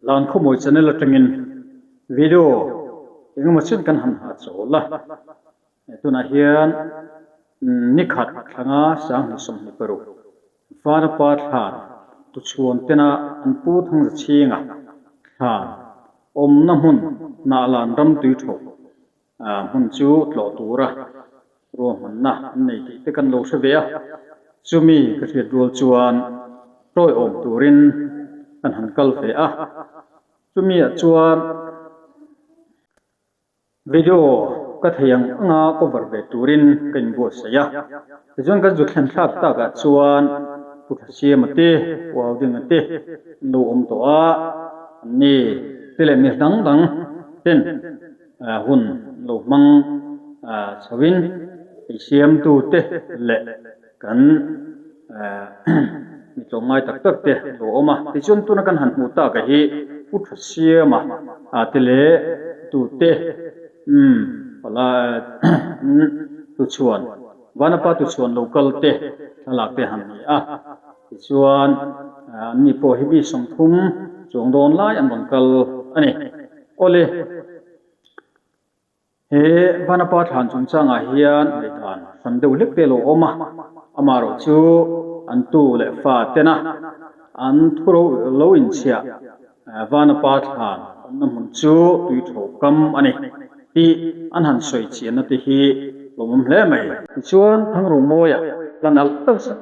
lan khu mồi channel là trengin video engam machin kan han ha chola tuna hian nikhat thanga sang ni som ni paru fara pa than tu chuan tena an pu thang za chinga than om na hun na lan ram tui tho hun chu tlo tura ro man na nei ti te kan lo se ve a chumi ka thiat rul chuan roi om turin an han kal fe a chumi a chuan video ka theyang anga cover ve turin kan bo saya chuan kan ju thlan thak ta ka chuan puthsia mate waw ding ate lo om to a ni tele mi dang dang ten hun lo mang chawin siam tu te le kan mi tlongai tak tak te lo oma ti chun tu na kan han mu ta ka hi puthsia ma tele tu te wala tu chuan vanapa tu chuan local te thalak te han ni a ti chuan ni po hi bi som thum chong don lai an bankal ani ole he vanapa than chung changa hian mai dan san deuh lek te lo oma amaro chu an tu le fa tena an thuro lo in chia vanapa than an mun chu tui tho kam ani ti an han soi chian na te hi lomum hle mai chuan thang ro moya lan al ta sa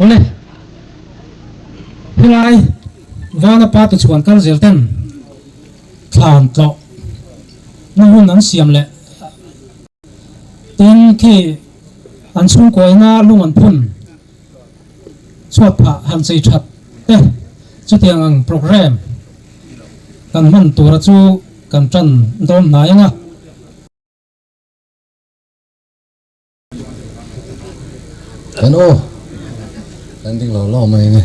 ole hilai vanapa tu chuan kal zel ten thlan tlo na hun an siam le ten khi an chung koi na lung an phun chuat pha han sei that te chu tiang ang program kan man tura chu kan tran dom na yanga Ano landing lo mai ne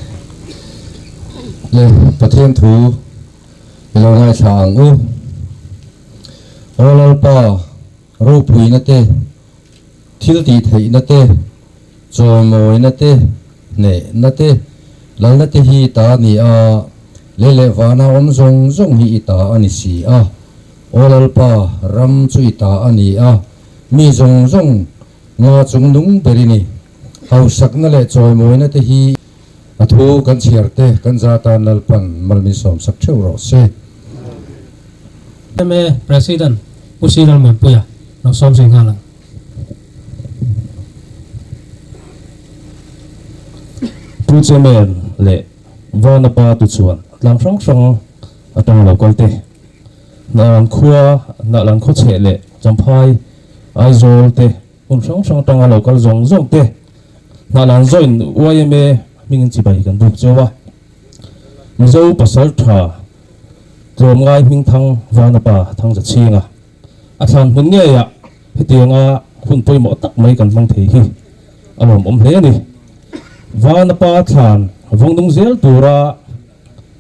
le pathian thu lo ngai sang olol pa ro pui na te thil ti thei na te choi moi na te ne na te lal na te hi ta ni a le wana om zong zong hi ta ani si a olol pa ram chu ta ani a mi zong zong nga chung nung berini hau sakna le choi moi na te hi athu kan chiarte kan zata nalpan malmi som sak theu ro se me president usiral me puya no som sing hala Pujamen le vanapa tu chuan lang song song atang lo kolte na lang khua na lang kho che le champhai aizol te song song tang lo kal zong zong te na lan join YMA ming chi bai kan duk chowa mizo pasal tha rom ngai ming thang vanapa thang za chinga a than hun nge ya hetianga hun poi mo tak mai kan mang thei hi alom hle ni vanapa than vongdung zel tura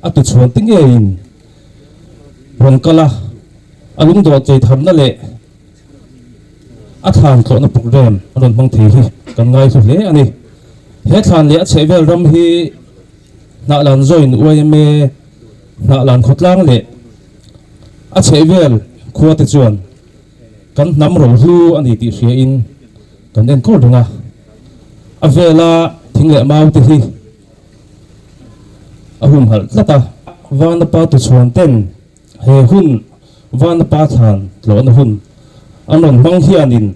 atu chuan ting in ron kala alung do chei tham na le a than tlo na program ron mang thei hi kan ngai su hle ani he than le a chevel ram hi na lan join YMA na lan khotlang le a chevel khuwa te chuan kan nam ro hlu ani ti hria in kan en ko dunga a vela thing le mau te hi ahum hal tlata vanapa tu chuan ten he hun van pa than lo na hun anon mang hianin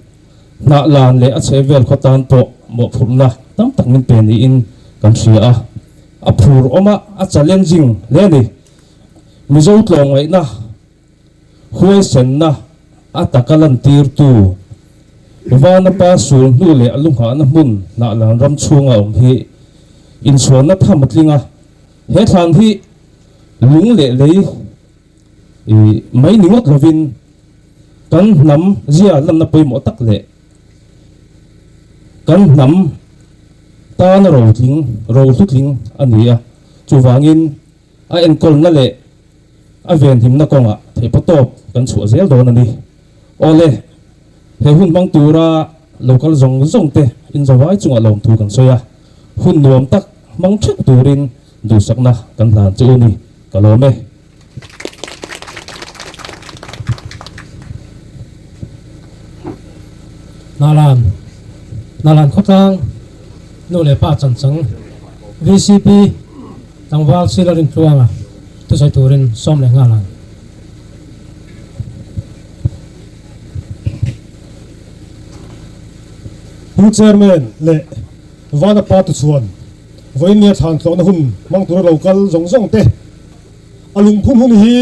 na lan le a chevel khotan po mo phumna tam tak min pe ni in kan ria a phur oma a challenging le ni mizo tlong ai na huai sen na a takalan tir tu vana pa sul nu le alungha na mun na lan ram chunga hi in suan na thamatlinga he than hi lung le lei mai ningot lovin kan nam zia lam na poi mo tak le kan nam ta na ro thutling ania chuwangin a en kol na le a ven him na konga thei patop kan chu zel don ani ole he hun bang tura local zong te in zawai chunga lom thu kan soya hun nuam tak mang thek turin du sakna kan hlan chu ni kalome nalan khotang nu le pa chan chang VCP tangwal silarin tluanga tu sai turin som le ngalan chairman le vana pa tu chuan voin nia than tlo na hun mang tur local zong te alung phun hun hi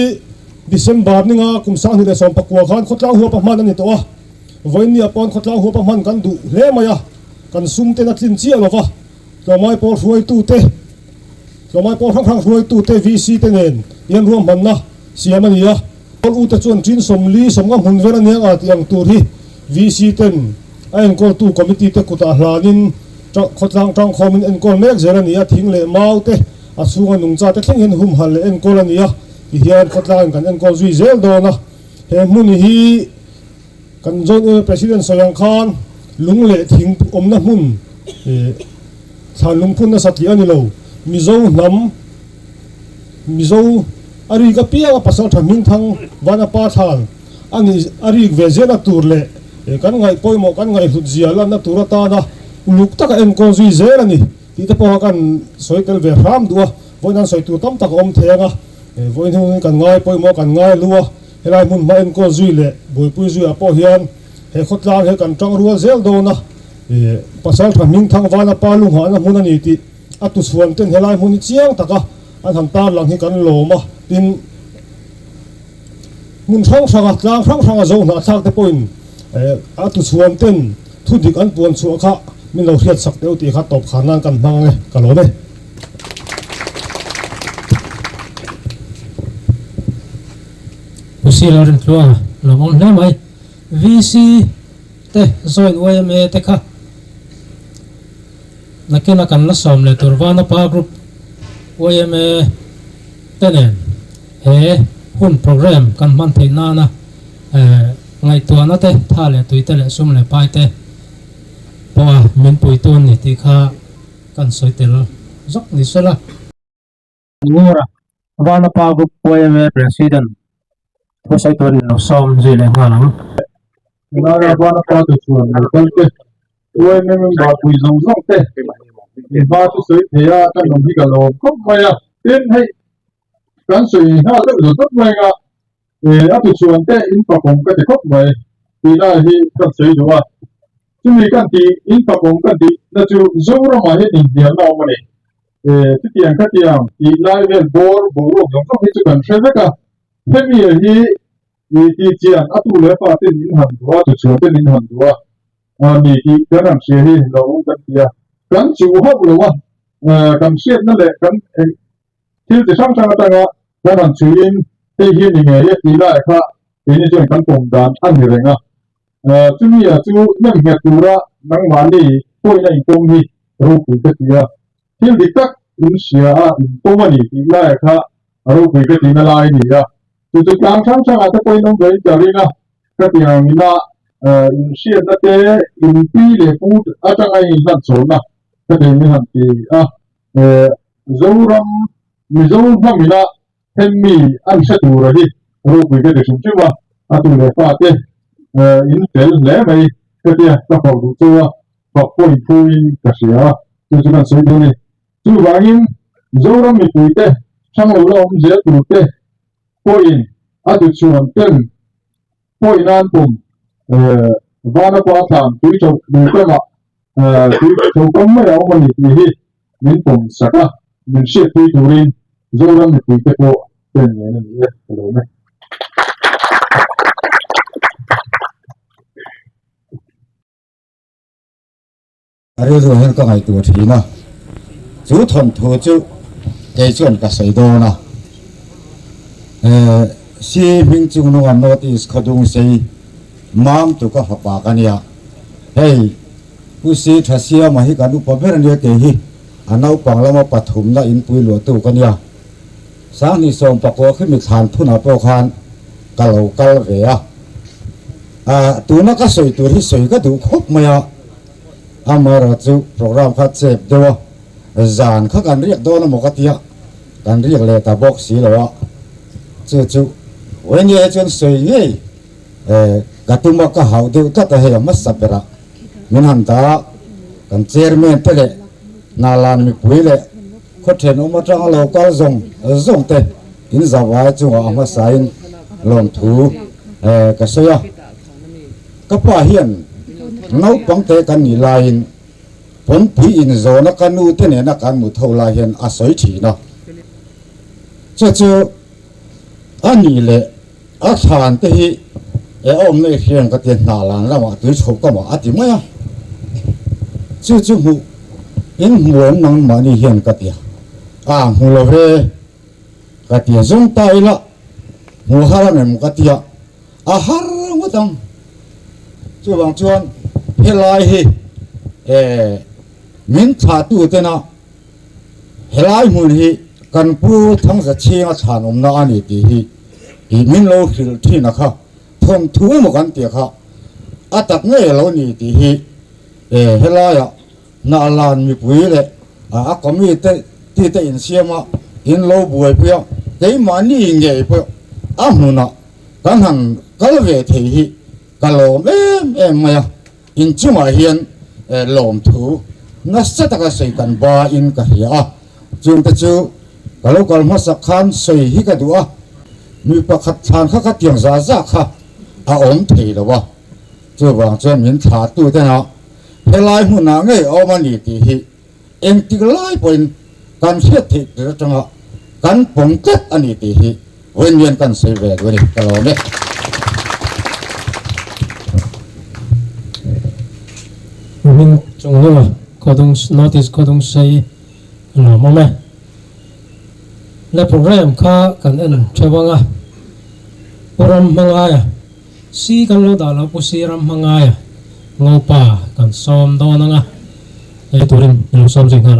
December ninga kum sang ni le som pakwa khan khotlang huwa pa man ani to a voin nia pon khotlang huwa pa man kan du le maya kan sum te na tlin chi alova to mai por huai tu te to mai por khang huai tu te VC te nen yan ruam man na siamania ol u te chuan chin som li som ngam hun vera nia a tiang tur hi VC ten anh có tu committee te kuta hlanin khotlang tang khomin en kol mek zerania thing le mau te a sunga nung cha te thleng hen hum hal le en kolania hi hian khotlang kan en kol zui zel do na he mun hi kan zon president Soyang Khan lung le thing om na mun than lung phun na sati ani lo mizo ari ka pia ka pasal thaming thang wana pa thal ani ari vezena tur le kan ngai poimo kan ngai hlut ziala na turata na uluk taka en ko zui zera ni ti te po kan soitel ve ram duwa voinan soitu tam tak om thenga voin hu kan ngai poimo kan ngai luwa helai mun ma en ko zui le boi pui zui apo hian he khotlang he kan tang ruwa zel do na pasal thaming thang wala pa lu ha na mun ani ti atu suan ten helai mun chiang taka an han tar lang hi kan lo ma tin mun thong sanga tlang thong sanga zo na thak te point atu chuan ten thu dik an puan chu kha min lo hiat sak teu ti kha top khanan kan mang nge kalome silarin tluanga lomon na mai VC te join OMA te kha nakina kan la som le turvana pa group OMA tenen he hun program kan man thei na na ngày tua nó thế tha lệ tùy te lệ sum lệ pai te po min pui tuan ni ti kha kan soi tel zok ni sala ngora vana pa group OMA president po sai tuan no som ji le ngalam ngara vana pa tu chuan local te OMA men ba pui zong te in ba tu soi thea kan nom hi ka lo khop maya tin hai kan soi ha le zo tot mai ga atu chuan te in pakong ka te khop mai ti na hi kan sei do wa chumi kan ti in pakong kan ti na chu zora ma he tin dia na ma ne ti tiang ka tiang ti lai vel bor ro jong ka hi chu kan theve ka hemi hi ti chian atu le pa tin in han do tu chu ten in han do ni ti kan am se hi lo kan tia kan chu ha lo wa kan siat na le kan til te sang sang ta ga kan an chu in thế hiện thì ngày thì lại khác thế nên chuyện căn phòng đàn ăn thì đấy ngà chú mi chú nhầm nhạt cú ra nắng bán đi coi này công đi rồi cuối cái gì thiên đi các ứng xia công mà đi thì lại khác rồi cuối cái gì nó lại đi chú làm sáng sáng ta coi nông dân chờ đi na cái gì mình na ứng xia nó thế ứng pi để phụ ở trong này làm số na cái gì mình làm thì dấu mà mình na hemi an sa tura hi ro pui ke de sum chuma atu le pa te in tel le mai ke tia ka ko du chuwa ko poi pui ka sia tu chu kan sei ni tu wangin zoram mi pui te chang lo om je tu te poin adu chuan ten poi nan pum vana pa tham tui chau du kama tui chau kam ma yaw mani ti hi min pum saka min she tui turin zoram mi tui te po ten ne ne le lo me ari ro hen ka ngai tu thi na chu thon thu chu ke chuan ka sei do na si ming chung no an notice khadung sei mam tu ka hapa kania hey pu si thasia ma hi kan upa ber ne te hi anau panglama pathum na in pui lo tu kania sang ni som pa ko khimi than phuna po khan kalo kal ve tu na ka soi tu hi soi ka du khop maya amara chu program khat chep do zan kha kan riak do na mo ka tia kan riak le ta box si lo chu when ye chen soi nge gatuma ka hau de ka ta he ma sabera min han ta kan chairman pele nalan mi puile ko then uma tang lo ka zong te in zawai chu ma sain lom thu ka soya ka pa hian nau pang te kan ni lain pon pui in zona kanu te ne na kan mu thola hian a soi thi na chu ani le a than te hi om ne hian ka te na lan la ma tu chho ka ma ati ma ya chu mu in muan nang ma ni hian ka tia mu lo ve ka tia zong tai la mu hara me mu ka tia a har ma dang chu bang chuan helai hi min tha tu te na helai mun hi kan pu thang sa chinga chan na ani ti hi i min lo khil thi na kha thom thu mo kan ti kha atak nge lo ni ti hi helai ya na lan mi pui le a komi te ti te in siama in lo buai pia dei ma ni nge pia a huna kan han kal ve the hi kalom em ma ya in chuma hian lom thu na sata ka sei kan ba in ka hia chung te chu kalo kal ma sak khan sei hi ka duwa mi pakhat than kha ka tiang za kha a om thei lo wa chu wang chen min tha tu te na helai hu na nge o ma ni ti hi en ti lai poin kan hiat thi te changa kan pong ket ani ti hi wen yen kan sei ve do ni kalo me mình trồng luôn có đông notice có đông say là mong mẹ là program kha cần ăn chơi băng à program mang ai si cần lo đào lo si ram mang ai ngô pa cần xóm đó nang à ấy tụi mình nhiều xóm gì khác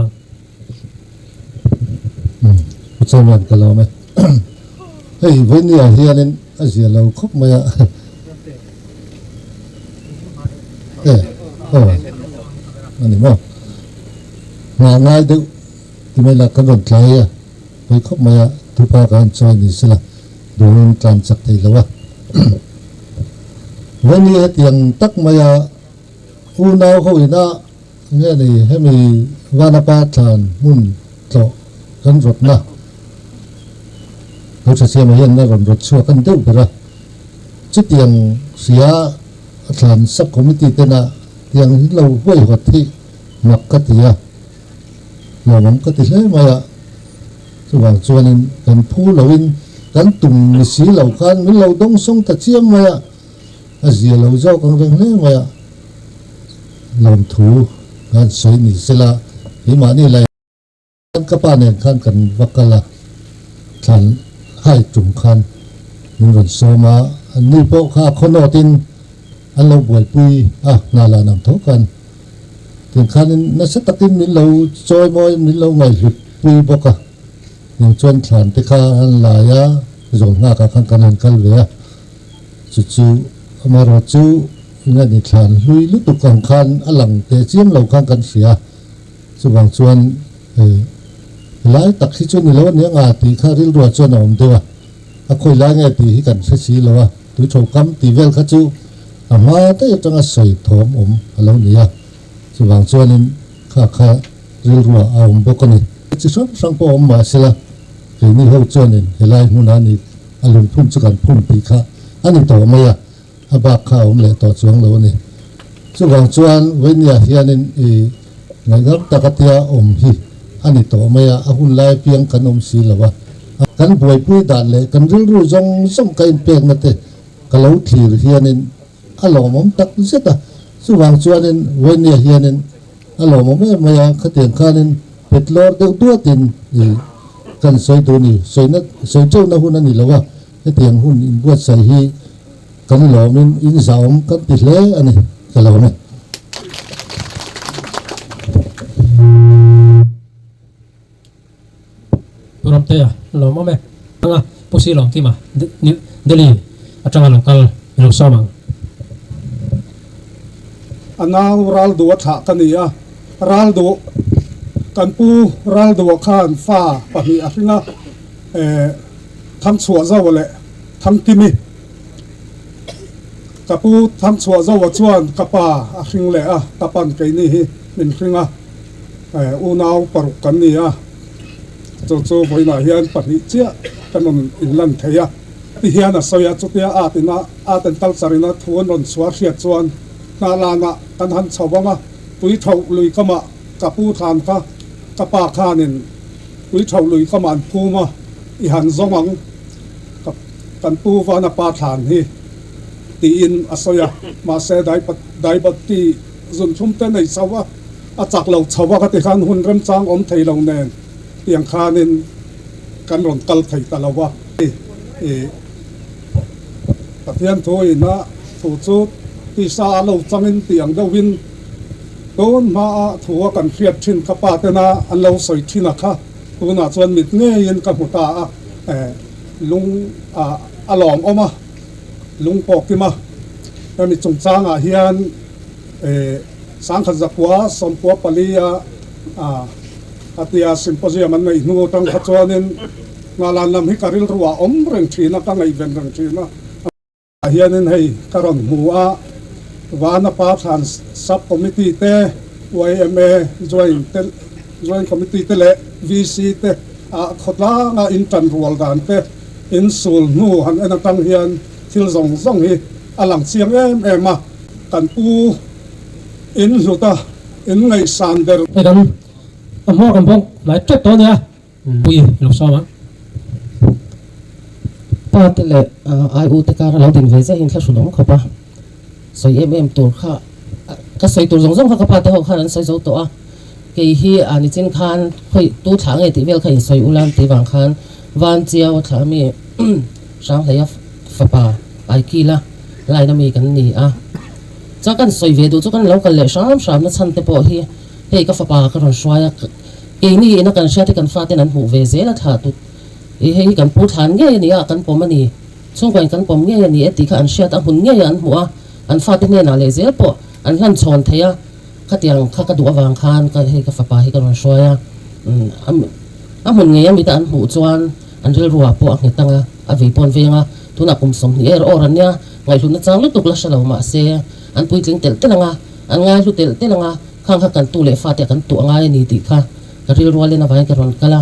chơi mình cái lâu mẹ hey với nhiều hiền nên ở dưới lâu khóc mày à anh em mà ngay đâu thì mình là cái vấn đề à với khóc mày à thu pa cái chơi này sẽ là đúng làm chắc thì lâu à với nhiều tiền tắc mày à u nào hồi na nghe này hay mình vanapa thàn mun cho gần rốt naเราจะเสียมาเห็นนะรถชัวกันเดียวกันละจุดยังเสียฐานสักคอมมิตี้เตนะยังเราไว้หัดที่มักกติยาเรามันกติเลยมาอะส่วนส่วนนั้นกันผู้เราอินกันตุ่มสีเราคันมันเราต้องส่งตะเชียมมาอะเสียเราเจ้ากันเรื่องนี้มาอะเราถูงานสวยนี่เสละหิมานี่เลยกันกระป๋าเนี่ยกันกันวักกันละฐานให้จุ่มคันมันรถโซมาอันนี้พวกข้าคนอตินอันเราบวยปุยนาลานำทุกันถึงคันนั้นสักตินมิเราจอยมอยมิเราไงหยุดปุยบกะอย่างชวนฐานที่ข้าอันหลายะจงหน้ากับขันกันนันกันเลยจู่ๆมารอจู่เงินฐานลุยลุตุกังคันอันหลังเตะเจียมเราขันกันเสียสว่างชวนหลายตักที่ชวนนี่แล้วเนี่ยงาตีข้าที่รัวชวนอมเดียวคุยหลายไงตีให้กันเสียแล้วตัวโฉกำตีเวลข้าจู่มาแต่จังอาศัยถมแล้วเนี่ยสว่างชวนนี่ข้าเรียรัวเอาบกนี่จะชวนสังปอมมาสิละเห็นนี่เขาชวนนี่หลายมุนานี่ อารมณ์พุ่มสกันพุ่มปีค่ะอันนี้ต่อไม่อะอาบากข้าวเลยต่อจวงเราเนี่ยสุวางจวนเว้นยาเฮียนินไงครับตะกัตยาอมฮีอันนี้ต่อไม่อะอาหุ่นลายเพียงกันอมสีละวะกันป่วยปุ้ยด่านเลยกันรู้จงส่งกันเพียงนั่นเองก็เราถีเฮียนินอารมณ์มันตักเสียตาสุวางจวนนินเว้นยาเฮียนินอารมณ์มันไม่ยาขัดเตียงข้านินเป็ดลอดเดือดตัวตินกันสวยตัวนี้สวยนักสวยเจ้าหน้าหุ่นนั่นนี่ละวะไอ้เตียงหุ่นอินบวชใส่ฮีกันหล่อมันอินสาวกันติดเลยอันนี้กันเราเนี่ยตัวน้ำเตะเราไม่แม่ตั้งอ่ะผู้ซีลองที่มาเดลีอาจารย์ลองกัลเราซ้อมังอันนั้นรัลดูว่าถักกันนี่อ่ะรัลดูกันปูรัลดูข้านฟ้าปะมีอะไรนะทั้งชัวเจ้าเลยทั้งกิมิกับปูทั้งชัวเจ้าว่าชวนกับป่าอะไรเลยอ่ะกับปันไกนี่เป็นอะไรนะอูนาวปรุกันนี่อ่ะจู่ๆไปหน่อยเฮียนปะนี่เจ้ากันนอินลันเทียที่เฮียนอ่ะสอยจุดเดียอาตินะอาตินตัลสารินะทวนนสวาเชียชวนนาลานะกันหันชาวบ้านปุยเท่าลุยก็มากับปูทานค่ะกับป่าข้านินปุยเท่าลุยก็มาพูมาอีหันซองมังกับกันปูวานาป่าทานฮีตีอินอสยามาเสได้บัดที่จุนชุ่มเต้นในสาวะอาจักเราชาวะกันที่ขันหุ่นเริ่มจางอมไทยเราแน่เตียงข้านินกันรอนกัลไทยตะลาวะตะเทียนถอยนะถูจุดที่ซาเราจังอินเตียงดาวินต้นมาถัวกันเฟียดชินกับปาเตนะอันเราใส่ชินะค่ะตัวน่ะชวนมิดเงี้ยนกับหัวตาลุงอลอมออกมาลุงปอกที่มาแล้วมีจงจางเฮียนสังขจักวะสมปัวปลีอาทิยาซิมโพเซียมันในนูตั้งขจวนินงานนำให้การิลรัวอมเร่งชีนะตั้งไอเวนเร่งชีนะเฮียนินให้การอนหัววานาปาทันซับคอมมิตี้เต้ YMA join committee เต้เละ VC เต้ขดล้างอินทันรัวด่านเต้อินสูลนูหันเอ็นตั้งเฮียนทิลซงฮีอลังเสียงมากันปูอินสุตาอินไงซันเดอร์ไอ้กันอมอกันพงหลายจุดตัวเนี่ยปุยเราซ้อมังป้าเตะไออูตะการเราดึงเวเซอินข้าสุดงเขาปะใส่ตัวข้าก็ใส่ตัวส่งข้าป้าเตะข้านั้นใส่ตัวกี่ฮีอันนี้จินคันค่อยตู้ถังไอ้ที่เวลใครใส่อุลันที่บางคันวันเจียวถามีช่างเลยฟ้าป่าไอกีละไล่น้ำมีกันนี่จากกันใส่เวดูจากกันเรากันเลยช่างนั่นฉันเตะปอฮีเฮ้ยก็ฟ้าป่าก็รอนช่วยกี่นี่นักการเชื่อที่กันฟ้าที่นั้นหูเวเซละถาตุเฮ้ยกันพูดฐานเงี้ยนี่กันผมมันนี่ช่วงก่อนกันผมเงี้ยนี่ติกันเชื่อตั้งหุ่นเงี้ยอันหัวอันฟ้าที่เนี่ยน่าเลยเสียปออันนั้นชนเทียข้าเตียงข้ากระดูกวางคานก็ให้กับฟ้าป่าให้กันรอนช่วยหุ่นเงี้ยมีแต่อันหูจวนอันเรื่องรัวปอเนี่ยตั้งวิปนเวียงทุนักกุมสมเนี่ยอรันเนี่ยไงทุนจังลุตุกลักษณะมาเสียอันปุยถึงเตลเตลังอันง่ายลุเตลเตลังข้างกันตู้เล่ฟ้าเตะกันตัวง่ายนี่ติค่ะก็เรื่องรัวเลยนะไปกันรอนกันละ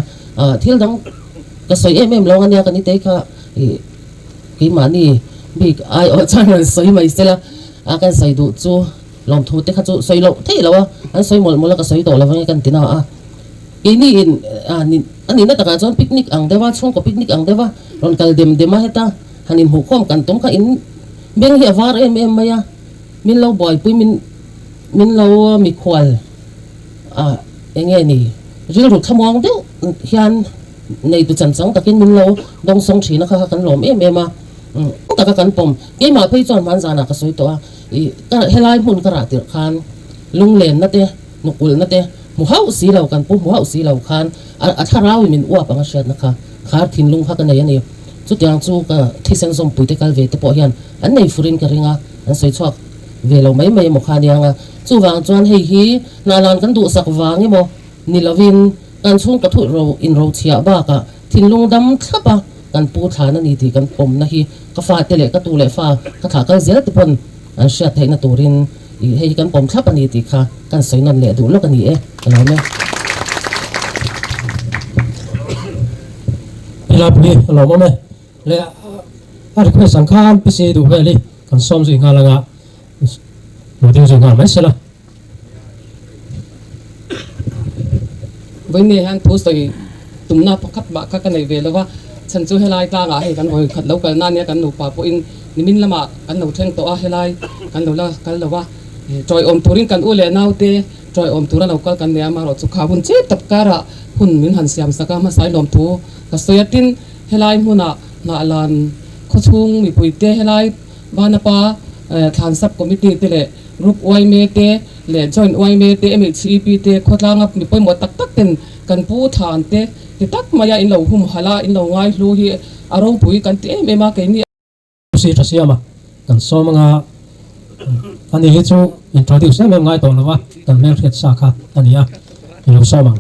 ที่ดังก็สวยเราอันเนี้ยกันนี่เตะค่ะกี่มานี่บิ๊กไออจังเลยสวยไม่เสียละกันใส่ดูจูลองทูเตะค่ะจูสวยเราเท่แล้วอันสวยหมดแล้วก็สวยโตแล้วกันตินะกี่นี่นี่อันนี้น่าจะการจนปิกนิกอังเดว่าช่วงก็ปิกนิกอังเดว่ารอนกันเดมมาให้ตาฮันินหูข้อมกันตรงกับอินเบงเหี่ยวาร์มายามินเราบ่อยปุ้ยมินเรามีควายอย่างเงี้ยนี่เรื่องถูกทำมองเดียวเฮียนในตัวจันทร์ตะกินมินเราดงสงชีนะคะกันหลอมมาแต่กันปมยี่มาพี่จอนมันจานักสวยตัวก็เฮลัยหุ่นกระติคันลุงเลนนั่นเตะนุกุลนั่นเตะหมู่เฮาสีเหล่ากันปุ๊บหมู่เฮาสีเหล่าคันถ้าเรามินอ้วปังเชียนะคะขาทิ้งลุงพักกันในยันนี่จุดอย่างจูก็ที่เส้นสมปุยเตกัลเวทปอยันอันในฟูรินกระริงอันสวยชอบเวลาไม่หมกขานี่งจูวางจวนให้ฮีนาลานกันดูสักวางงี้บ่นิลวินกันช่วงกระทุเราอินเราเชียบ้ากะทิ้งลุงดำทับกันปูฐานนี่ที่กันปมนะฮีก็ฟ้าเตะก็ตูเล่ฟ้าก็ถากันเสียติปนอันเชียเทนตูรินให้กันปมทับอันนี้ที่ค่ะกันสวยนั่นแหละดูโลกอันนี้กันเอาเนี่ยเวลาปุยเราไม่เลย ari khoi sangkhan pisi du veli kan som zu inga langa lo ding zu ngal mai sela với nè han thu soi tụm na pakhat ba ka kan nei ve lawa chan chu helai ta nga he kan hoi khat lo kal na ne kan nu pa po in nimin lama kan no theng to a helai kan lo la kal lawa troi om turin kan u le nau te troi om tura lo kal kan ne ma ro chu kha bun che tap kara hun min han siam saka ma sai lom thu ka soyatin helai huna na lan kho chung mi pui te helai bana pa than sap committee te le group oi me te le join oi me te mi cp te khotlang ap mi poi mo tak tak ten kan pu than te ti tak maya in lo hum hala in lo ngai lu hi aro pui kan te me ma ke ni si thasiama kan som nga ani hi chu introduce em ngai to lawa kan mel khet sa kha ania lo somang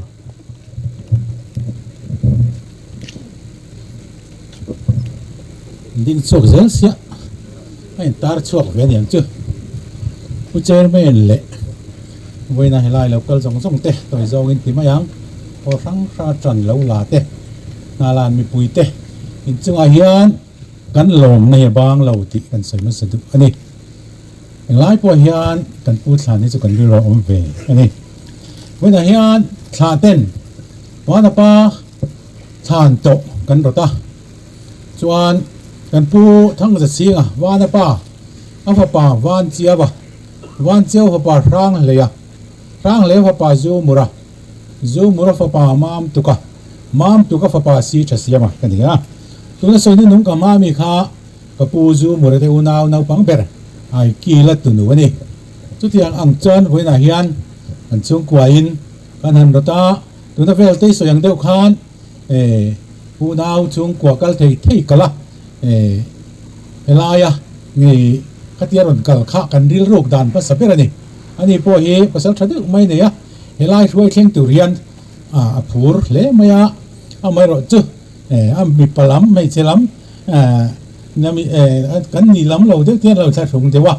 ding chuak zel sia ai tar chuak ve niang chu u chairman le voina helai local jong jong te toi zong in ti mayang o rang ra tran lo la te na lan mi pui te in chunga hian kan lom nei bang lo ti kan soi ma sadu ani lai po hian kan pu thlan ni chu kan ri ro om ve ani voina hian thla ten wana pa than to kan ro ta chuan kan pu thang za singa wana pa afa pa wan chia ba wan chiao fa pa rang le ya rang le fa pa zu mura fa pa mam tuka fa pa si tha siama kan ya tuna soi ni nung ka ma mi kha ka pu zu mura te unau nau pang ber ai ki la tu nu ni chu tiang ang chan voina hian an chung kwa in kan han rota tuna vel te so yang deu khan unau chung kwa kal thei kala elaya ngi katiaron kal kha kan ril rok dan pa sabera ni ani po hi pasal thadu mai ne ya helai ruai thleng tu rian a phur le maya a mai ro chu am mi palam mai chelam nami kan ni lam lo de tian lo tha thung de wa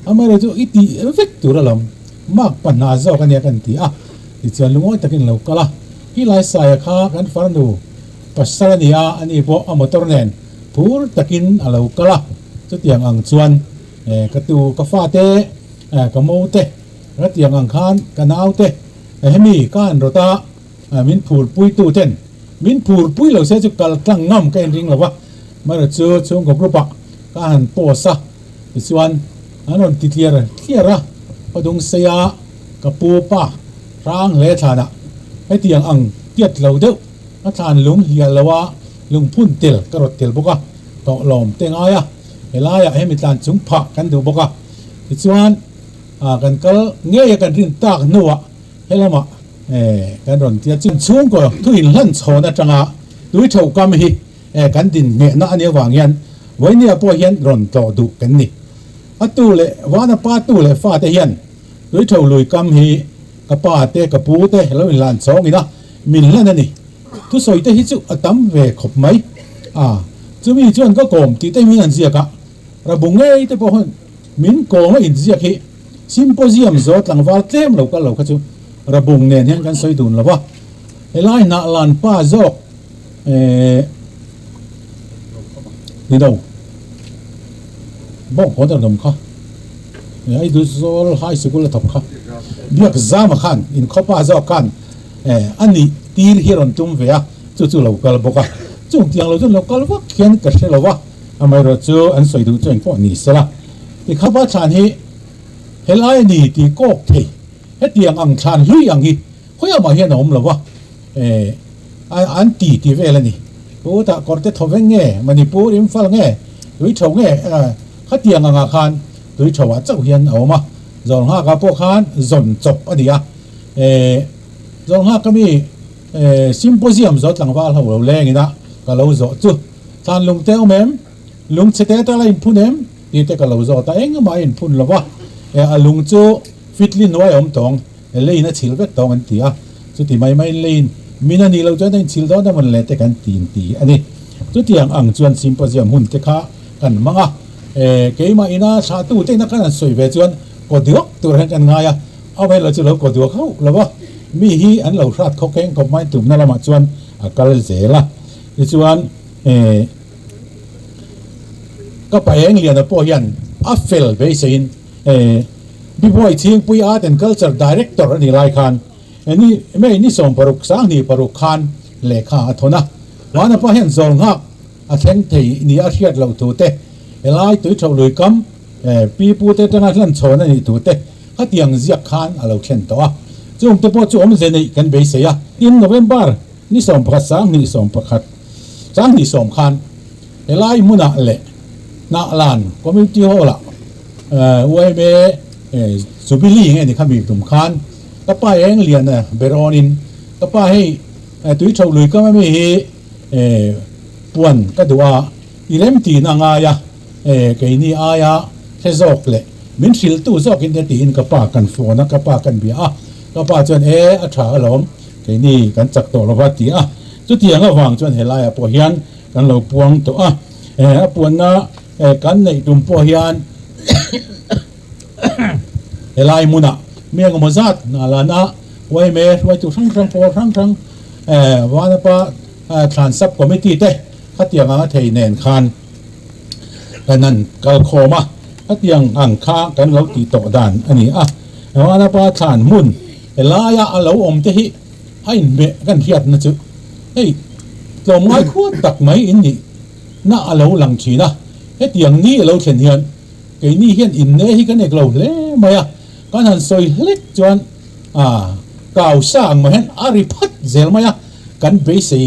a mai ro chu iti vek tu ra lam mak pan na zo kan ya kan ti a ti chuan lungoi takin lo kala hi lai sa ya kha kan farnu pasal ni a ani po a motor nen phur takin alo kala chu tiang ang chuan ka tu ka fa te ka mo te ra tiang ang khan ka nau te hemi kan rota min phur pui tu ten min phur pui lo se chu kal tlang ngam ka en ring lo wa ma ra chu chung ko grupa ka han po sa ti chuan anon ti clear padung se ya ka pu pa rang le thana he tiang ang tiat lo deuh a than lung hial lawa lung phun tel ka rot tel boka to lom teng aya helaya hemi tlan chung pha kan du boka ti chuan kan kal nge ya kan rin tak nuwa helama kan ron tia chin chung ko thu in hlan chhona tanga tui thau kam hi kan din nge na ania wangian voinia po hian ron to du kan ni atu le wana pa tu le fa te hian tui thau lui kam hi ka pa te ka pu te lo in lan chong ina min hlan ani tu soi te hi chu atam ve khop mai chumi chuan ka kom ti te min an zia ka ra bungei te po hon min ko ma in zia khi symposium zot lang wal tlem lo ka chu ra bung nen hian kan soi dun lawa helai na lan pa zok ni do bong ko da dom kha ai du zol high school top kha biak zama khan in khopa zok kan ani tir hiron tum ve a chu lo kal boka chung tiang lo chung lo kal wak khian ka se lo wa amai ro chu an soi du chen po ni sela ti khapa chan hi helai ni ti kok thei he tiang ang chan hui ang hi hoya ma hian om lo wa an ti ve la ni pu ta korte thoveng nge manipur imphal nge lui thau nge kha tiang anga khan lui thawa chau hian awma zon ha ka po khan zon chop ania zon ha ka mi symposium zot lang wal ho lo leng ina ka lo zo chu than lung te omem lung chete ta la in phunem ti te ka lo zo ta eng ma in phun lawa a lung chu fitlin wai om tong leina chil vek tong an tia chu ti mai lein mina ni lo jan chil do da man le te kan tin ti ani chu tiang ang chuan symposium hun te kha kan manga keima ina sa tu te na kan soi ve chuan ko diok tur han kan nga ya a bai lo chu lo ko diok hau lawa mi hi an lo rat kho keng ko mai tum na lama chuan a kal zela ti chuan ก็ไปเองเรียนพอยันอัฟเฟลเบสินบิบอยทิ้งปุยอาร์ตแอนด์คัลเจอร์ดีเรคเตอร์นี่รายการนี่ไม่นี่ส่งปรุกสางนี่ปรุกคานเลขาทนะวันนั้นพอเห็นส่งฮักอาเทงที่นี่อาเชียดเราตัวเตะไล่ตัวชาวลุยกัมปีปูเตะตั้งแต่นั้นชนนี่ตัวเตะฮัดยังเสียคานเราเข็นตัวจงตัวพอจมเจนี่กันเบสยาอินโนเวมเบอร์นี่ส่งประสางนี่ส่งประคัดสางนี่ส่งคานไล่มุนาเละนาลานก็มีที่หัวละไว้เบสุบิลีไงนี่ข้ามีตุ่มคานก็ป้าเองเรียนนะเบรอนินก็ป้าให้ตัวชาวลุยก็ไม่มีป่วนก็ดูว่าอีเล่มตีนางายะเกนี่อายะเทจอกเลยมินสิลตู้จอกอินเดตีนก็ป้ากันโฟนะก็ป้ากันเบียก็ป้าจนอัฐาหลอมเกนี่กันจักตัวละวัดตีจุดที่ยังก็วางจนเฮลายปอยันกันเราปวงตัวปวนนะกันในตุ่มปอยันเฮลายมุนะเมียก็มาซัดนาลานะไว้เมไว้ตุทั้งพอทั้งวันนั้นป้าทรานซับก็ไม่ตีเต้ถ้าเตียงอ่ะเทเนนคานกันนั่นก็โคมาถ้าเตียงอ่างค้ากันเราตีโตด่านอันนี้วันนั้นป้าทรานมุนลายะเราอมเตหิให้เบกันเทียดนะจ๊ะเฮ้ยตัวไม้ขวดตักไม้อินนี่น่าเราหลังชีนะเฮ้ยเตียงนี้เราเขียนเฮียนไอ้นี่เฮียนอินเน่ที่กันเอกเราเล่มาอ่ะกันหันซอยเล็กจวนก่าวสร้างมาเห็นอาริพัดเซลมาอ่ะกันเบสี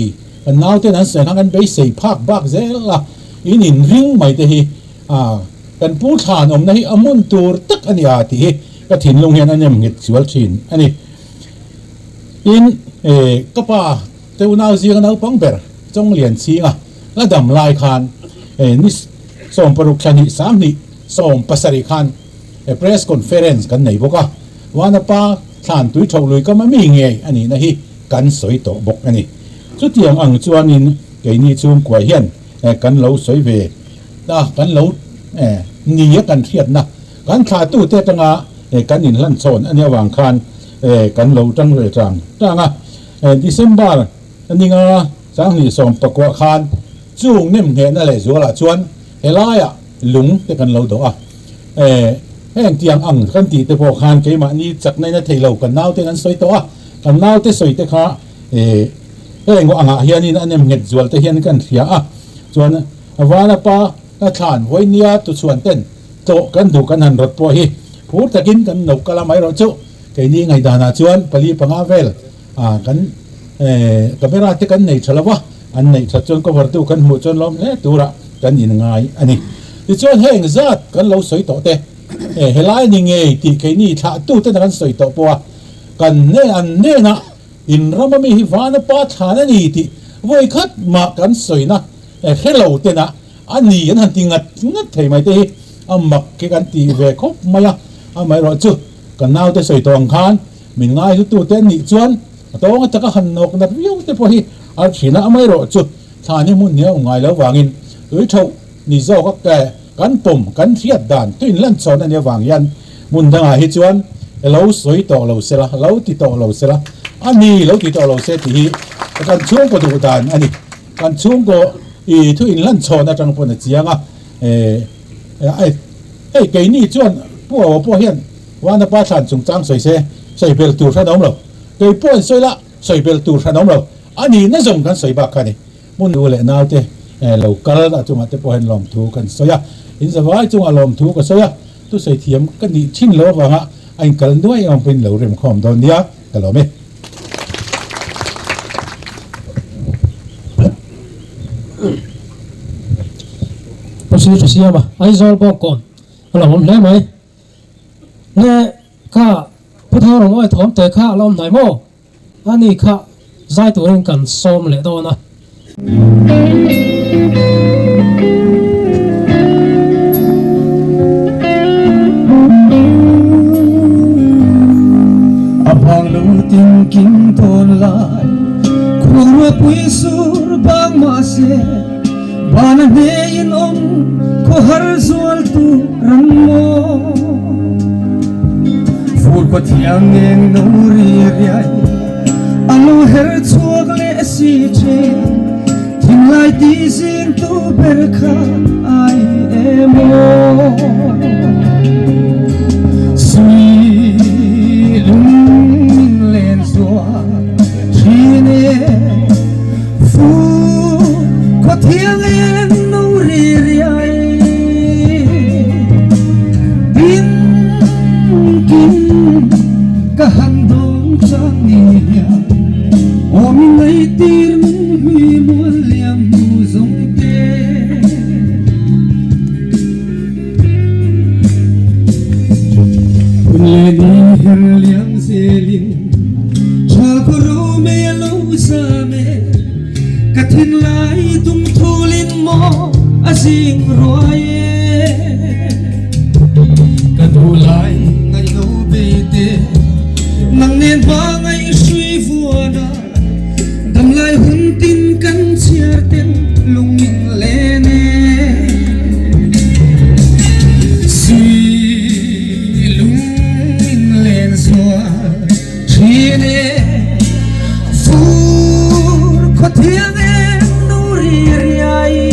กันน้าวเท่านั้นเสียงกันเบสีภาคบักเซลละอินินริงไม่เตหิกันผู้ทานอมนะอมุนตูร์ตักอันนี้อาทิก็ถิ่นลงเฮียนอันนี้มันสวยชินอันนี้อินก็ป่าเจ้าหน้าที่กันเอาปังเบอร์จงเรียนซีแล้วดำลายคานนี่ส่งปรุกชนิดสามนี่ส่งภาษาริคันเพรสคอนเฟอเรนซ์กันไหนบอกว่าวันนั้นป้าทานตุ้ยชาวลุยก็ไม่มีไงอันนี้นะฮีกันสวยโตบกอันนี้สุดที่ยังอังจวนนินไอ้นี่ช่วงกว่าเฮียนกันเราสวยเวกันเรานี่กันเทียดนะกันขาตู้เตตังกันอินลันโซนอันนี้วางคานกันเราจังเลยจังดิเซมเบอร์อันนี้สังนี่ส่งประกวดคานจูงนิ่มเห็นอะไรสัวละชวนเฮลายหลุงแต่กันเราตัวแห่งเตียงอังกันตีแต่พอคานเกี่ยมานี่จากในนั้นเทเรากันน้าวแต่นั้นสวยตัวกันน้าวแต่สวยแต่ขาแห่งว่าอังเฮียนี่นั่นเนี่ยเงียบจวนแต่เฮียนกันเสียจวนวานาปาทานไว้เนียตุส่วนเต้นโตกันดูกันหันรถพอฮีพูดตะกินกันหนุกกะละไม่รถจุไอ้นี่ไงดานาจวนปลีปังอาเวลกันก็ไม่รักกันในฉลวะอันในฉจวนก็วัดดูกันหัวจนล้อมตัวละกันอินง่ายอันนี้ที่จวนแห่งจัดกันเราสวยโตเตเฮลายนี่ไงที่ไอ้นี่ถ้าตู้เต้นกันสวยโตปัวกันเนี่ยอันเนี่ยนะอินเราไม่มีหิวานะป้าฐานนี่ที่วัยคัดมากันสวยนะเฮลเราเต้นนะอันนี้ยันหันติงัดเทไม่ได้มักกันตีเวคบมาอะไม่รอจุกันน้าวแต่สวยตองคานมินง่ายตู้เต้นนี่จวนตัวก็จะก็หันนกนัดวิวแต่พอฮีอาชีนะไม่รอจุทานี่มุ่งเนี้ยง่ายแล้ววางินเท่านี่เจ้าก็แก่กันปุ่มกันเทียดด่านตุ้นลั่นสอนอันนี้วางยันมุ่งทางอาฮิจวนเราสวยต่อเราเสละเราติดต่อเราเสละอันนี้เราติดต่อเราเสตีกันช่วงก็ดูด่านอันนี้กันช่วงก็ตุ้นลั่นสอนอาจารย์คนเจียงไอ้เกนี่จวนพวกเฮียนวันนั้นป้าฉันจงจ้างสวยเสใส่เบลตูร์ขนมเราเกยป้อนสวยละใส่เบลตูร์ขนมเราอันนี้น่าสงกันสวยบักกันนี่มุ่งดูเลยน่าเตะเราก็แล้วจุงอาจจะพอเห็นลมถูกันสวยอินสบายจุงอารมณ์ถูกันสวยตู้ใส่เทียมกันนี่ชิ้นโลว่าไอ้กันด้วยมันเป็นเหลวเร็มคอมตอนนี้กันหรอไหมพอซื้อจะเสียบ่ไอ้ซอลบอกก่อนเราผมได้ไหมเนี่ยข้าพุทธะหลวงไอ้ถอมแต่ข้าเราไหนโม่อันนี้ข้าใจตัวเองกันซ้อมเลยตัวนะAbang luting king tolai Kurwa puisur bang mase Bana neyin om ko har zual tu ranmo Fur ko tiang neng nuri riai Alo her chuak le si che Ting lại tí riêng tu berkha ai emo suy lung lên xóa chi nè phu có thiêng em nấu rì riai bin kim cả hàng đón trang nhẹ ôm lấy tim huy muốn liam mù giống tê lê đi hằng liang dê linh cha cô rô mê lâu xa mê cả thiên lai tung thu linh mò a sing roye cả thu lai ngày lâu bê tê nang nên ba ngày suy vua na đầm lai hun tin căn chia tên lung in lên suy lung in lên xóa chi nè phu có thiêng em nô ri riai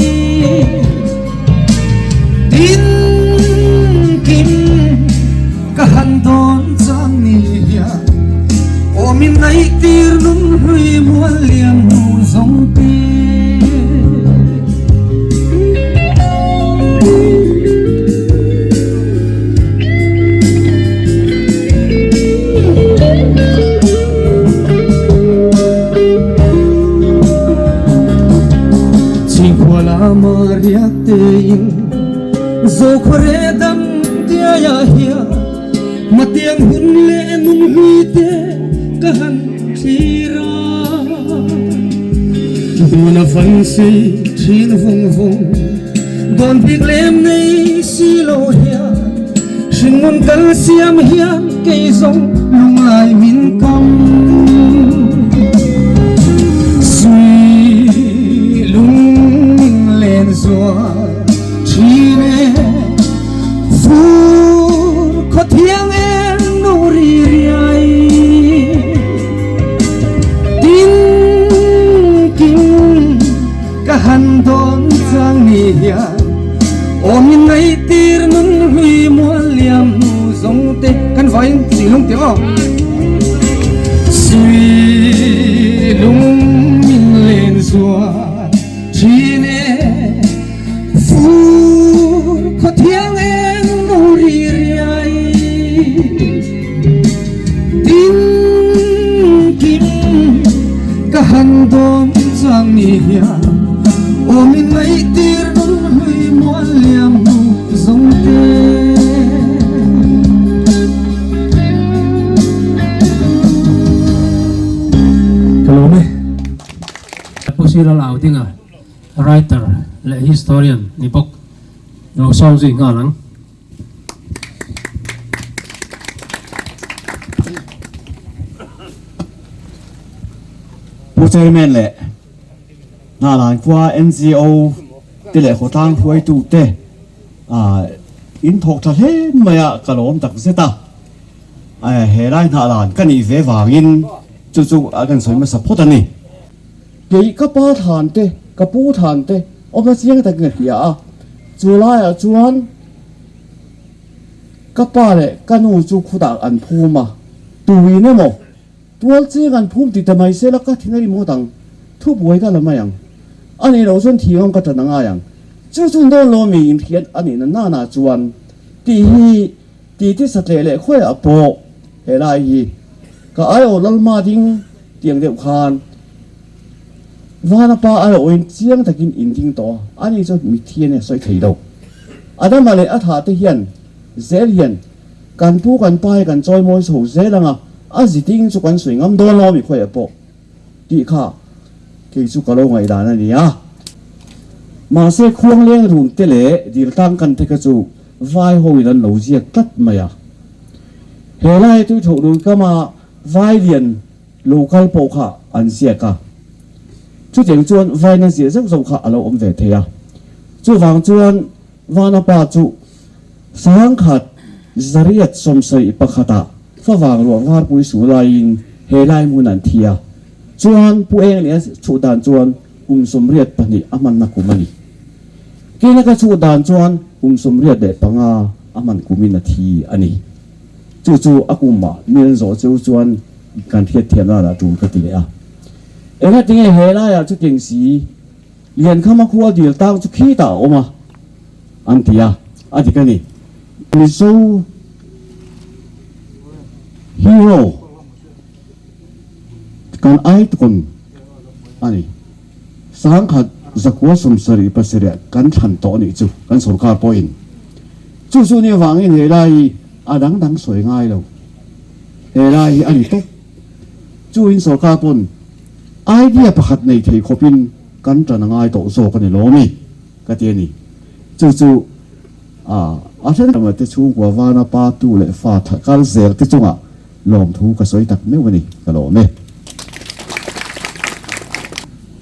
tin kim cả han đón giang nia ôm in nay tir nun hui muôn liam mù giống tê chỉ qua la maria tein zo khore dam tia ya hia mà tiếng hun lệ nung hui tê cả han ra đu na phân si chín vùng vùng đòn biết lem này xì lô hiền xin muốn cần xiêm hiền cây giống lung lại min cong suy lung lên gió chi nè phu có thiêng em nô ri riai tin kim cả han đón giang nia ôm in ngày tir nun hui muôn liam mù giống tê căn vai chỉ lung tiếng không suy lung in lên xóa chi nè phu có thiêng em nô ri riai tin kim cả han đón giang nia ôm in ngày tir nun hui muôn liam mù giống tê Hello me. Pusila lao tinga writer le historian ni bok lo song gì ngờ lắm. Bộ chơi men lệ na lan qua NGO tỷ lệ khó tăng huay tụ tê in thuộc thật hết mà cả lốm đặc sẽ ta hệ lại na lan cái này về vàng in chú gần soi mà support anh cái các ba thàn tê các bố thàn tê ông ta riêng ta người kia chú lại chú anh các ba lệ cái nụ chú khu đạo ăn phù mà tùy nữa mà tual chiang an phum ti tamai se la ka thinari mo tang thu boi ka lama yang ani lo son thiong ka tan nga yang chu chu do lo mi in thiat ani na na chuan ti sat le le khoi a po he lai hi ka ai o lal ma ding tiang deuh khan vana pa ai o in chiang takin in ding to ani cho mi thian ne soi thei do adama le a tha te hian zel hian kan pu kan pai kan choi moi so zelanga a ziting chu kan sui ngam do lo mi khoi po ti kha ke chu ka lo ngai da na ni a ma se khuang leng run te le dir tang kan te ka chu vai hoi lan lo jiak tat maya he lai tu tho lu ka ma vai lian local po kha an sia ka chu jeng chuan vai na sia zau zau kha alo om ve the ya chu wang chuan wana pa chu sang khat zariat som sai pakhata fa wang lo war pui su lain he lai mun an thia chuan pu eng le chu dan chuan สมเรียดปนิอามันนักกุมันนี่กินก็ชูดานจวนสมเรียดเด็ดปังอามันกุมินาทีอันนี้จู่ๆอากุมาเมียนโซจู่จวนการเทียบเทียมน่าจะดูก็ตีเลยเอ็งที่เฮล่าอยากจะเก่งสีเรียนเข้ามาคัวเดียวตั้งจะขี้ตาออกมาอันที่อันที่กันนี่มิโซฮีโร่การไอ้ทุกคนอันนี้สังขัดจะกัวสมสริปัสเรียกันทันโตนี่จู่กันสุรคาร์ปอยน์จู่ๆนี่ฟังเฮล่าดังสวยง่ายแล้วเฮล่าอันนี้ตุ๊จู่อินสุรคาร์ปอนไอเดียประคัดในที่ขบินกันจะง่ายโตโซกันในโลมีก็เทียนี่จู่ๆอาจจะทำให้ที่ช่วงกว่าวานาปาตูเลฟาทักการเสียที่ช่วงลมทูก็สวยตักไม่วันนี้ก็โลมี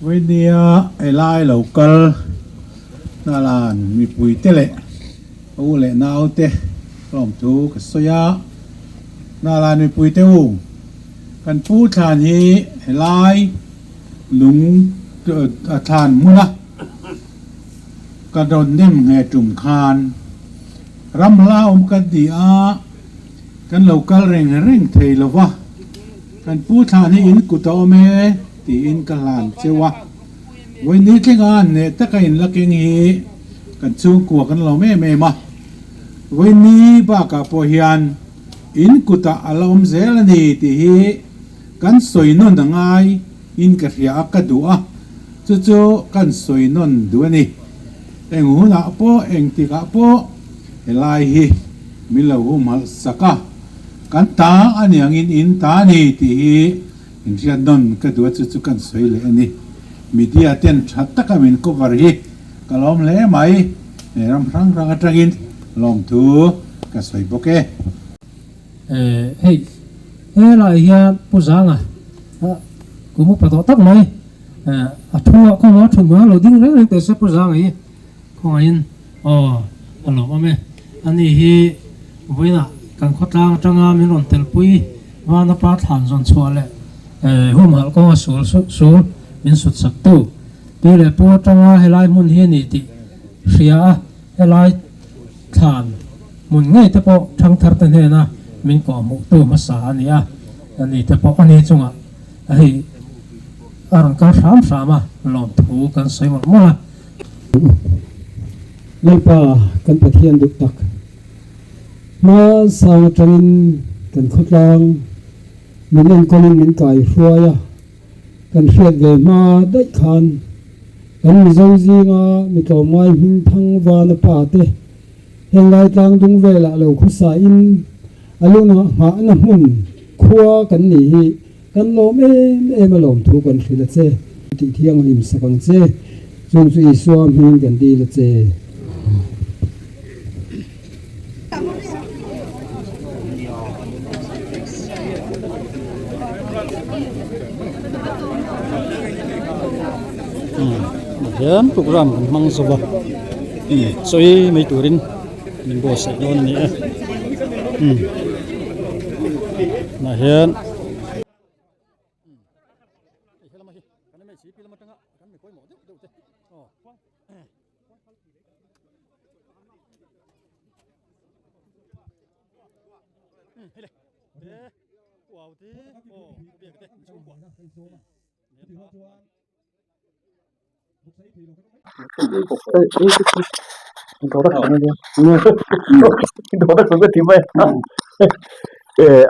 วันนี้ไอ้ไล่เหล่ากัลนาลานมีปุ๋ยเตะเอาเละนาเอาเตะลมทูก็สวยนาลานมีปุ๋ยเตะอูกันพูดทานฮีไอ้ไล่ลุงทานมุนะกระโดดเน่มแห่จุ่มคานรำลากันดีกันเหล่ากัลเร่งเทลวะกันพูดทานฮีอินกุตโอเมตีอินกันลานเจวะวันนี้ที่งานเนี่ยตะกันละเกงีกันชูกัวกันเราไม่มาวันนี้บ้ากับพอยันอินกุตอาลมเซลนีตีฮีกันสวยนนดังไงอินกระเรียกกระดูจู่ๆกันสวยนนด้วยนี่เอ็งหูนักโปเอ็งติกะโปเอลายฮีมิลาหูมัลสกะกันตาอันยังอินตานี่ตีฮีอินเรียนนนกระดูจู่ๆกันสวยเลยอันนี้มีเดียเต้นชัดตะกามินก็วารีกลอมเล่ไหมในรำรังจังอินลองทูก็สวยโอเคเฮ้อะไรเฮียผู้สางกูมุกปะตอตักไหมทัวก็มาถึงมาเราดิ้งเลยแต่เสผู้สางไอ้ของอินฮัลโหลมาไหมอันนี้ฮีวิ่งน่ะกันขดลางจังมีนนเตลปุยว่านับปาฐานส่วนชัวเลยหัวมันก็สูงมินสุดสักตู้ตีเลยปูจังให้ไล่มุนเฮียนี่ติเสียให้ไล่ฐานมุนง่ายแต่พอทั้งทัดตันเฮนะมินก็มุกตู้มาสานี่อันนี้แต่พออันนี้จงไอ้อารังการสามลองถูกันใส่หมดมั้งเล่นป่ากันประเทียนดุตักมาสาวจังกันขดลางมินเล่นคนมินไก่ฟัวยกันเสียดเวมาได้คันกันมีเจ้าจีงามีตัวไม้หินพังวานป่าเตะเห็นลายต่างดุงเวละเราคุสาอินอารมณ์หาหน้าหุ่นครัวกันนี่กันลมมาลมทุกันสิละเจติเที่ยงริมสังเจจงสุยสวมหินกันดีละเจเห็นโปรแกรมมังสวะสวยไม่ตัวรินมันบ่ใส่โน่นนี่มาเห็น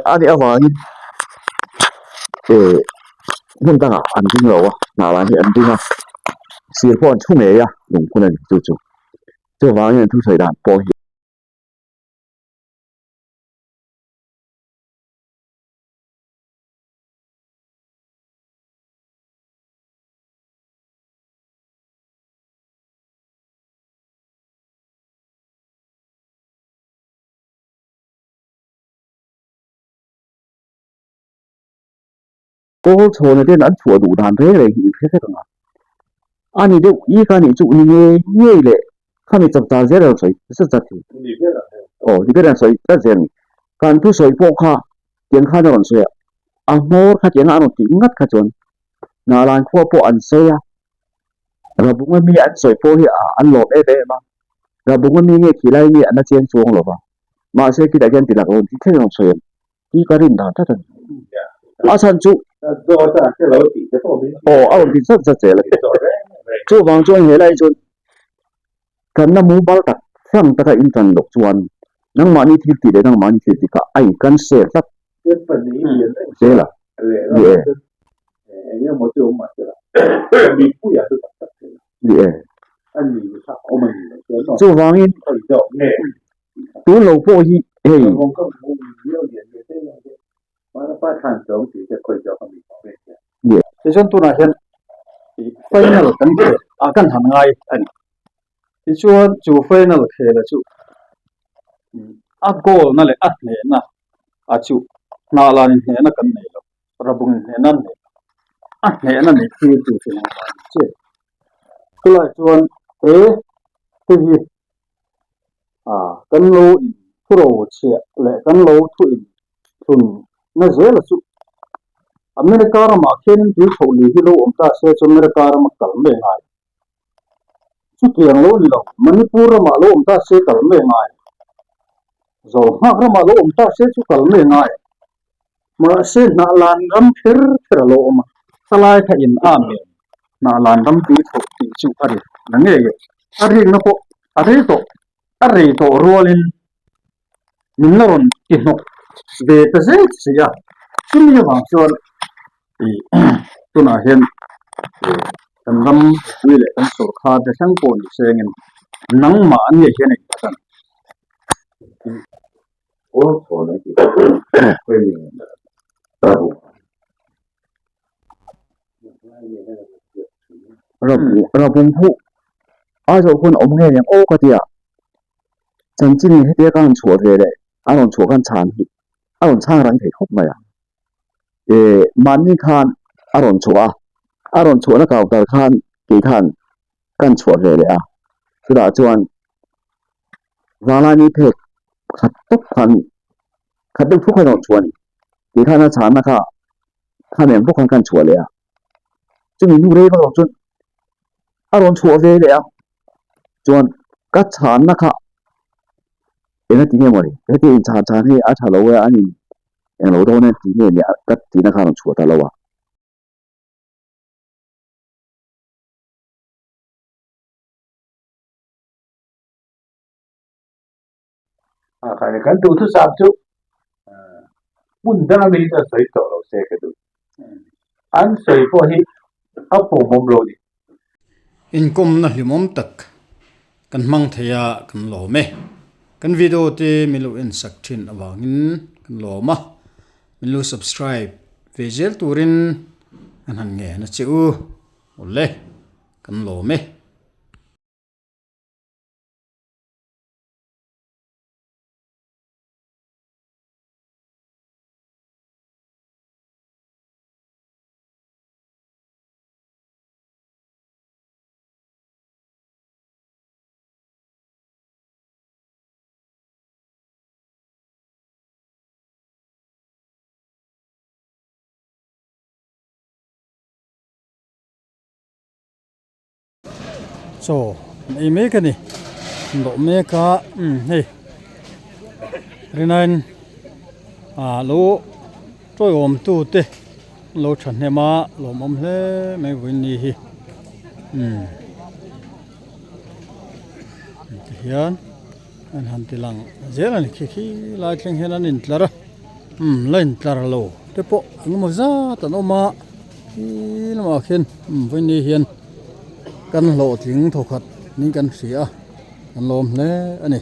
아니 아마니 혼자가 안 dinero 나라니 안 dinero 시폰 총애야 용군은 저저 저 왕년 두서이다 보히 또 전에도 난 좋아도 단대래 이렇게서가 아니 저 이간이 좀 이게 예래 카미 좀 자제를 서 있었지 리베란서 있다제니 간투 서이 포카 땡카는 소야 อ่ะโมขัดยังอ่ะหนูติงัดขัดจนนาลานขั้วโปอันเซีย rabunga mi an soi po hi an lo e be ma rabunga mi nge khilai ni an chen chuang lo ba ma se ki da gen ti la ko ti theng long soem ti ka rin da ta ta a san chu a ti sa sa che la chu wang chuan he lai chu kan na mu bal ta sang ta ka in tan dok chuan nang ma ni thil ti le nang ma ni thil ti ka ai kan se sak se la ye Ini mau tu mak tu lah. Bipu ya tu tak tak. ye Ani tak omen. chu wang in tu lo po hi hey Mong kau mong dia dia dia dia. Mana pas kan jom tu dia kau jawab kami kau ye ti chuan tuna hian final kan khe a kan han ngai ani ti chuan chu final khe la chu a goal na le a hne na a chu na lan hne na kan nei lo rabung hne na nei a hne na nei ti tu chu na che kula chuan ti hi kan lo in pro che le kan lo thu in thun na ze la chu America ma khen bi tholi hi lo omta se chu America ma kal me ngai chu kiang lo ni lo Manipur ma lo omta se kal me ngai zo ha ma lo omta se chu kal me ngai ma se na lan ram phir lo ma salai tha in a me na lan ram bi tho ti chu ari na nge ye ari na ko ari to rolin min na ron ki no ve ta se ya chung ya wang chuan tuna hian kan ram wi le kan sur kha de sang po ni sengin nang ma an ye hian ai tan Oh, ni. Kau ni. Tahu. rabung phu a zo hun om nge yang o ka tia chan chin ni he kan chuo ve le a ron chuo kan chan hi a ron chang rang thei khop ma ya man ni khan a ron chuo na ka tar khan ki khan kan chuo ve le a chu da chuan wala ni phe khat tok khan khat tok phu khan ron chuo ni ki khan na chan na kha khan em phu khan kan chuo le a chu ni nu re ba ron chuan a ron chuo ve le a chuan ka chan na kha ena ti nge mo ri he ti chan he a tha lo wa ani en lo do ne ti nge ni ka ti na kha ron chuo ta lo wa Kalau kan tu sabtu. Pun dah ambil dah saya tahu saya kata. An saya pun hi apa mumlo ni. in kum na hlimom tak kan mang thaya kan lo me kan video te milu in sak thin awangin kan lo ma milu subscribe vezel turin an han nge na chu ole kan lo me so ei me ka ni ndo me ka hei rinain lo troi om tu te lo than he ma lo mom hle me win ni hi hian an han tilang zela ni khi lai thleng hen an in tlara lain tlar lo te po ngmo za tan oma hi lama khen win ni hian kan lo tling thokhat ni kan sia kan lom hle ani